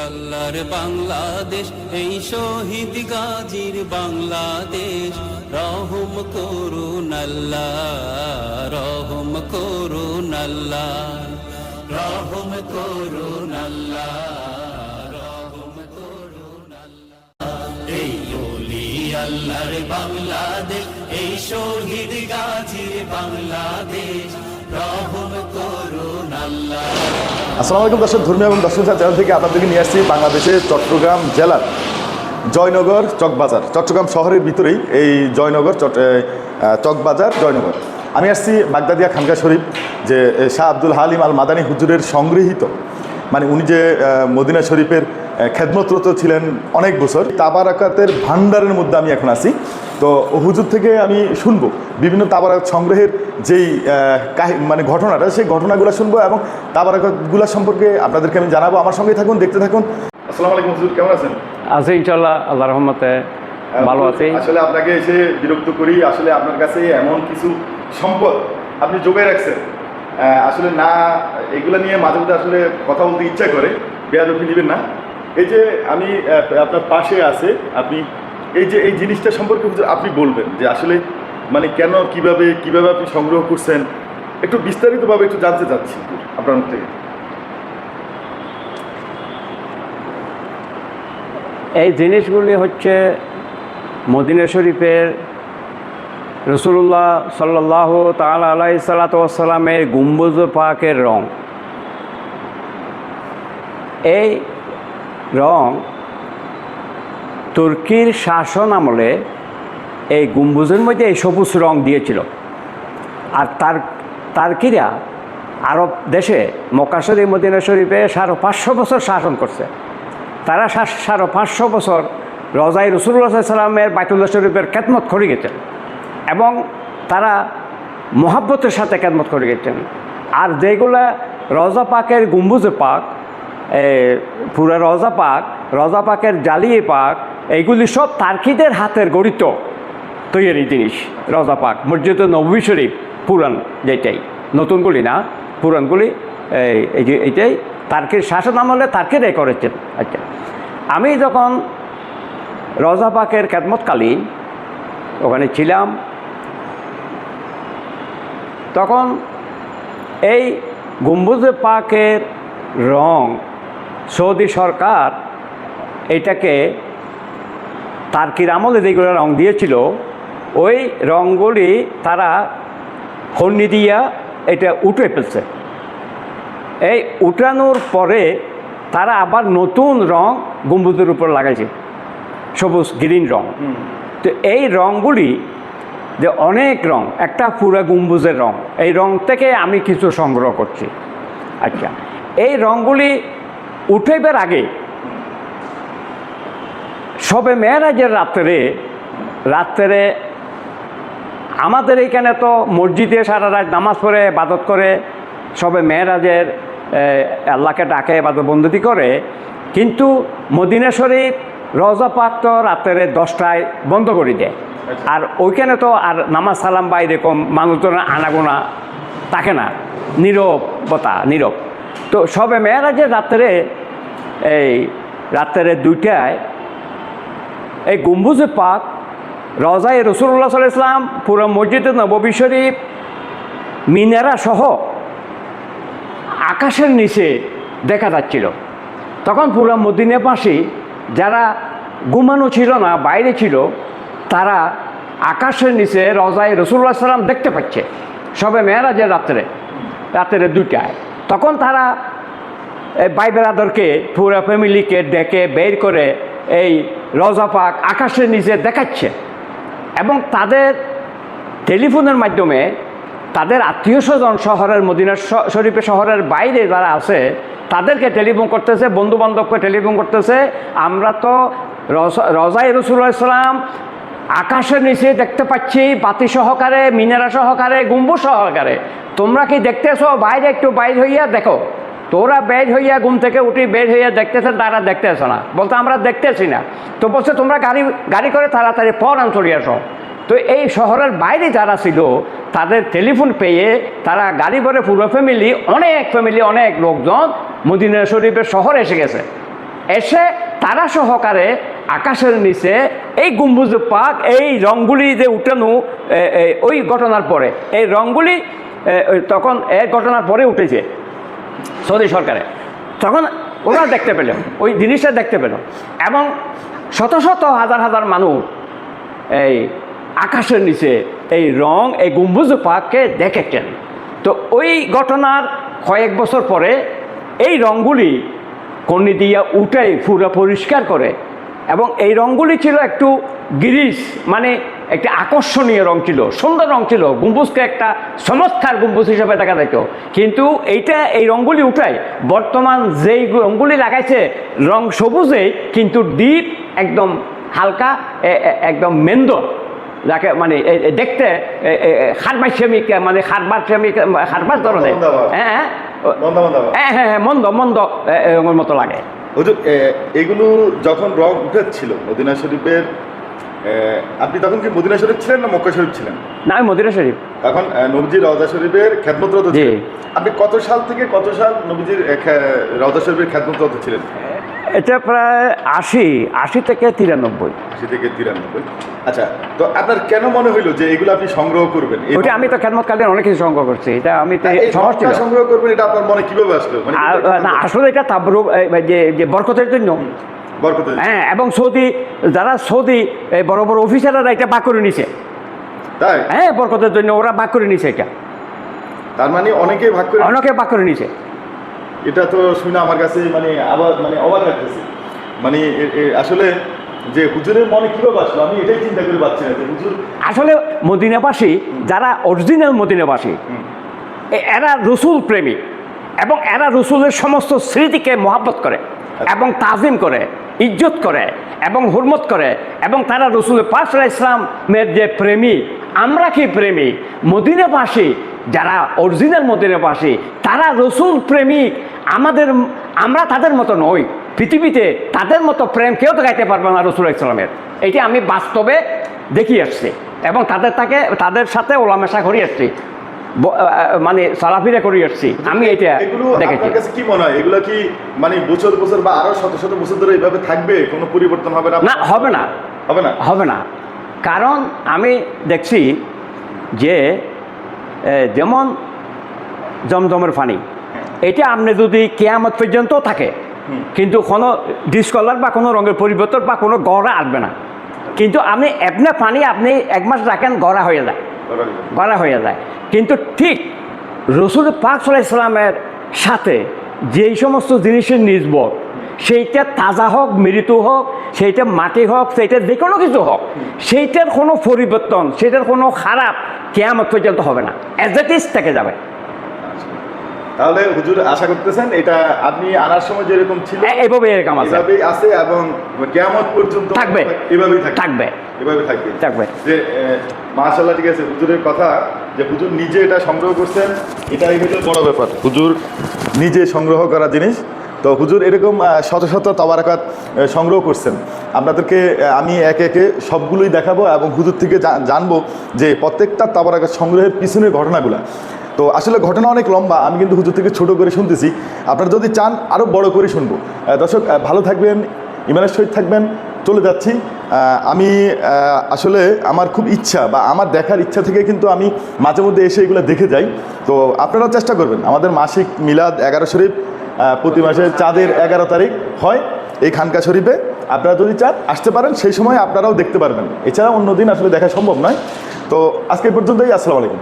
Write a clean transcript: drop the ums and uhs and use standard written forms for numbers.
আল্লাহর বাংলাদেশ, এই শহীদ গাজীর বাংলাদেশ। রহম করুন আল্লাহ, রহম করুন আল্লাহ, রহম করুন আল্লাহ, রহম করুন আল্লাহ। এই ওলি আল্লাহর বাংলাদেশ, এই শহীদ গাজীর বাংলাদেশ। রহম করুন আল্লাহ। আসসালামু আলাইকুম দর্শক, ধর্মীয় এবং দর্শন চ্যানেল থেকে আপনাদেরকে নিয়ে আসছি বাংলাদেশের চট্টগ্রাম জেলার জয়নগর চকবাজার। চট্টগ্রাম শহরের ভিতরেই এই জয়নগর চকবাজার জয়নগর। আমি আসছি বাগদাদিয়া খানকা শরীফ, যে শাহ আব্দুল হালিম আল মাদানী হুজুরের সংগৃহীত, মানে উনি যে মদিনা শরীফের খেদমতরত ছিলেন অনেক বছর, তাবারাকাতের ভান্ডারের মধ্যে আমি এখন আছি। তো হুজুর থেকে আমি শুনবো বিভিন্ন তাবারাকাত সংগ্রহের যেই মানে ঘটনাটা, সেই ঘটনাগুলো শুনবো এবং তাবারাকাতগুলো সম্পর্কে আপনাদেরকে আমি জানাবো। আমার সঙ্গে থাকুন, দেখতে থাকুন। আসসালামু আলাইকুম হুজুর, কেমন আছেন? আছি ইনশাল্লাহ, আল্লাহর রহমতে ভালো আছি। আসলে আপনাকে এসে বিরক্ত করি, আসলে আপনার কাছে এমন কিছু সম্পদ আপনি জোগাড় রাখছেন, আসলে না এগুলো নিয়ে মাঝে মধ্যে আসলে কথা বলতে ইচ্ছা করে, বেয়াদবি নেবেন না। এই যে আমি আপনার পাশে আছে, আপনি এই যে এই জিনিসটা সম্পর্কে আপনি বলবেন যে আসলে মানে কেন, কিভাবে আপনি সংগ্রহ করছেন, একটু বিস্তারিতভাবে একটু জানতে চাচ্ছি আপনার মুখ থেকে। এই জিনিসগুলি হচ্ছে মদিনা শরীফের রাসূলুল্লাহ সাল্লাল্লাহু তাআলা আলাইহি সাল্লাতু ওয়াস সালামের গম্বুজ পাকের রং। এই রং তুর্কির শাসন আমলে এই গম্বুজের মধ্যে এই সবুজ রং দিয়েছিল। আর তার্কিরা আরব দেশে মক্কা শরীফ মদিনা শরীফে 550 বছর শাসন করছে। তারা 550 বছর রজাই রাসূলুল্লাহ সাল্লাল্লাহু আলাইহি সাল্লামের বাইতুল্লাহ শরীফের খেদমত করে গেছেন এবং তারা মহাব্বতের সাথে খেদমত করে গেছেন। আর যেগুলা রজা পাকের গম্বুজে পাক, পুরা রজা পাকের জ্বালিয়ে পাক, এইগুলি সব তার্কিদের হাতের গড়িত তৈরি জিনিস। রজা পাক, মসজিদে নববী শরীফ পুরান, যেটাই, নতুনগুলি না, পুরানগুলি এইটাই তার্কির শাসন আমলে তার্কিরাই করেছেন। আচ্ছা, আমি যখন রজা পাকের খেদমতকালীন ওখানে ছিলাম, তখন এই গম্বুজে পাকের রং সৌদি সরকার এটাকে তার্কির আমলে যেগুলো রং দিয়েছিল, ওই রঙগুলি তারা খন্ডি দিয়া এটা উঠে ফেলছে। এই উঠানোর পরে তারা আবার নতুন রং গম্বুজের উপর লাগাইছে, সবুজ গ্রিন রং। তো এই রঙগুলি যে অনেক রং, একটা পুরো গম্বুজের রং, এই রং থেকে আমি কিছু সংগ্রহ করছি। আচ্ছা, এই রঙগুলি উঠেবার আগে সবে মেরাজের রাত্রে আমাদের এইখানে তো মসজিদে সারা রাত নামাজ পড়ে ইবাদত করে, সবে মেরাজের আল্লাহকে ডাকে, ইবাদত বন্দেগী করে। কিন্তু মদিনা শরীফ রওজা পাক তো রাত্রে 10টায় বন্ধ করে দেয়। আর ওইখানে তো আর নামাজ সালাম বা এরকম মানুষজন আনাগোনা থাকে না, নীরব। তো সবে মেরাজের রাত্রে 2টায় এই গম্বুজে পাক, রওজায়ে রাসূলুল্লাহ সাল্লাল্লাহু আলাইহি ওয়াসাল্লাম, পুরো মসজিদে নববী শরীফ, মিনারা সহ আকাশের নিচে দেখা যাচ্ছিল। তখন পুরো মদিনাবাসী যারা ঘুমানো ছিল না, বাইরে ছিল, তারা আকাশের নিচে রওজায়ে রাসূলুল্লাহ সাল্লাল্লাহু আলাইহি ওয়াসাল্লাম দেখতে পাচ্ছে সবে মেরাজের রাত্রে 2টায়। তখন তারা ভাই বেরাদরকে, পুরো ফ্যামিলিকে ডেকে বের করে এই রওজা পাক আকাশের নিচে দেখাচ্ছে এবং তাদের টেলিফোনের মাধ্যমে তাদের আত্মীয় স্বজন শহরের মদিনা শরীফের শহরের বাইরে যারা আছে তাদেরকে টেলিফোন করতেছে, বন্ধুবান্ধবকে টেলিফোন করতেছে, আমরা তো রওজায়ে রাসূলুল্লাহ সাল্লাল্লাহু আলাইহি ওয়াসাল্লাম আকাশের নিচে দেখতে পাচ্ছি, বাতি সহকারে, মিনারা সহকারে, গম্বুজ সহকারে। তোমরা কি দেখতেছো? বাইরে একটু বাইর হইয়া দেখো। তোরা বের হইয়া ঘুম থেকে উঠি বের হইয়া দেখতেছে, তারা দেখতেছে না, বলতে আমরা দেখতেছি না। তো বলছে তোমরা গাড়ি করে তাড়াতাড়ি ফৌরান চলে আসো। তো এই শহরের বাইরে যারা ছিল তাদের টেলিফোন পেয়ে তারা গাড়ি করে পুরো অনেক ফ্যামিলি, অনেক লোকজন মদিনা শরীফের শহরে এসে গেছে। এসে তারা সহকারে আকাশের নিচে এই গম্বুজ পাক এই রঙগুলি যে উঠানো ওই ঘটনার পরে এই রঙগুলি তখন এই ঘটনার পরে উঠেছে সৌদি সরকারে, তখন ওরা দেখতে পেল, ওই জিনিসটা দেখতে পেল এবং শত শত হাজার হাজার মানুষ এই আকাশের নিচে এই রং এই গম্বুজ পাককে দেখেছেন। তো ওই ঘটনার কয়েক বছর পরে এই রঙগুলি কর্নি দিয়া উঠাই পুরো পরিষ্কার করে এবং এই রঙগুলি ছিল একটু গিরিশ, মানে একটা আকর্ষণীয় রং ছিল, সুন্দর রং ছিল, গম্বুজকে একটা চমৎকার গম্বুজ হিসেবে দেখা যেত। কিন্তু এই রঙগুলি উঠাই বর্তমান যেই রঙগুলি লাগাইছে রং সবুজে, কিন্তু ডিপ একদম হালকা একদম মেন্দ, যাকে মানে দেখতে খারবাসেমিক মানে খারবাস ধরনের, হ্যাঁ মন্দ মন্দ রঙের মতো লাগে। হুজুর এগুলো যখন রং উঠেছিল মদিনা শরীফের, আপনি তখন কি মদিনা শরীফ ছিলেন না মক্কা শরীফ ছিলেন? না, আমি মদিনা শরীফ। তখন নবীজির রওজা শরীফের খেদমতরত ছিলেন। আপনি কত সাল থেকে কত সাল নবীজির রওজা শরীফের খেদমতরত ছিলেন? এটা প্রায় 80 থেকে 93। 80 থেকে 93। আচ্ছা, তো আপনার কেন মনে হইলো যে এগুলো আপনি সংগ্রহ করবেন? ওইটা আমি তো খেদমতকালীন অনেক কিছু সংগ্রহ করছি, এটা আমি তো সহজ ছিল। সংগ্রহ করবেন এটা আপনার মনে কিভাবে আসলো? না, আসলে এটা তাবরুক যে বরকতের জন্য, হ্যাঁ, এবং যারা সৌদি বড় বড় অফিসাররা এটা বাক করে নিছে, তাই? হ্যাঁ, বরকতের জন্য ওরা বাক করে নিছে এটা। তার মানে অনেকে বাক করে নিছে। এটা তো শুনে আমার কাছে মানে আবার মানে অবাক লাগতেছে, মানে আসলে যে হুজুরের মনে কিভাবে আসলো আমি এটাই চিন্তা করে পাচ্ছি না যে হুজুর আসলে মদিনাবাসী যারা অরিজিনাল মদিনাবাসী এরা রসুল প্রেমী এবং এরা রসুলের সমস্ত স্মৃতিকে মহাব্বত করে এবং তাজিম করে, ইজ্জত করে এবং হুরমত করে, এবং তারা রসুলের পাক সাল্লাল্লাহু আলাইহি ওয়াসাল্লামের যে প্রেমী, আমরা কি প্রেমী মদিনাবাসী, যারা অরিজিনাল মদিনাবাসী তারা রসুল প্রেমিক। আমরা তাদের মতো নই, পৃথিবীতে তাদের মতো প্রেম কেউ তো গাইতে পারবে না রসুল ইসলামের। এটি আমি বাস্তবে দেখিয়ে আসছি এবং তাদের সাথে ওলামেশা করে আসছি, মানে চলাফেরা করে আসছি। আমি এটা দেখেছি। কি মনে হয় এগুলো কি মানে বছর বছর বা আরো শত শত বছর ধরে এইভাবে থাকবে, কোনো পরিবর্তন হবে না? না, হবে না। কারণ আমি দেখছি যে যেমন জমজমের পানি, এটা আপনি যদি কিয়ামত পর্যন্ত থাকে কিন্তু কোনো ডিসকলার বা কোনো রঙের পরিবর্তন বা কোনো গড়া আসবে না। কিন্তু আপনি পানি আপনি 1 মাস রাখেন গড়া হয়ে যায়। কিন্তু ঠিক রসুল পাক সাল্লাল্লাহু আলাইহি ওয়াসাল্লামের সাথে যেই সমস্ত জিনিসের নিসবত, সেইটা তাজা হোক, মৃত হোক, সেইটা মাটি হোক, সেইটা যে কোনো কিছু হোক, সেইটার কোনো পরিবর্তন, সেটার কোনো খারাপ কিয়ামত পর্যন্ত হবে না, অ্যাজ ইট ইজ থেকে যাবে। তাহলে হুজুর আশা করতেছেন এটা আপনি আনার সময় যেরকম ছিল এভাবেই আছে এবং কিয়ামত পর্যন্ত এভাবেই থাকবে। যে মাশাআল্লাহ, ঠিক আছে, হুজুরের কথা যে হুজুর নিজে এটা সংগ্রহ করছেন, এটাই হলো বড় ব্যাপার, হুজুর নিজে সংগ্রহ করা জিনিস। তো হুজুর এরকম শত শত তাবারাকাত সংগ্রহ করছেন, আপনাদেরকে আমি একে একে সবগুলোই দেখাবো এবং হুজুর থেকে জানবো যে প্রত্যেকটা তাবারাকাত সংগ্রহের পিছনের ঘটনাগুলো। তো আসলে ঘটনা অনেক লম্বা, আমি কিন্তু হুজুর থেকে ছোট করে শুনতেছি, আপনারা যদি চান আরও বড় করে শুনবো। দর্শক ভালো থাকবেন, ইমানের সহিত থাকবেন। চলে যাচ্ছি। আমি আসলে আমার খুব ইচ্ছা বা আমার দেখার ইচ্ছা থেকে কিন্তু আমি মাঝে মধ্যে এসে এগুলো দেখে যাই। তো আপনারাও চেষ্টা করবেন, আমাদের মাসিক মিলাদ 11 শরীফ প্রতি মাসের চাঁদের 11 তারিখ হয় এই খানকা শরীফে। আপনারা যদি চান আসতে পারেন, সেই সময় আপনারাও দেখতে পারবেন। এছাড়া অন্য দিন আসলে দেখা সম্ভব নয়। তো আজকে পর্যন্তই, আসসালামু আলাইকুম।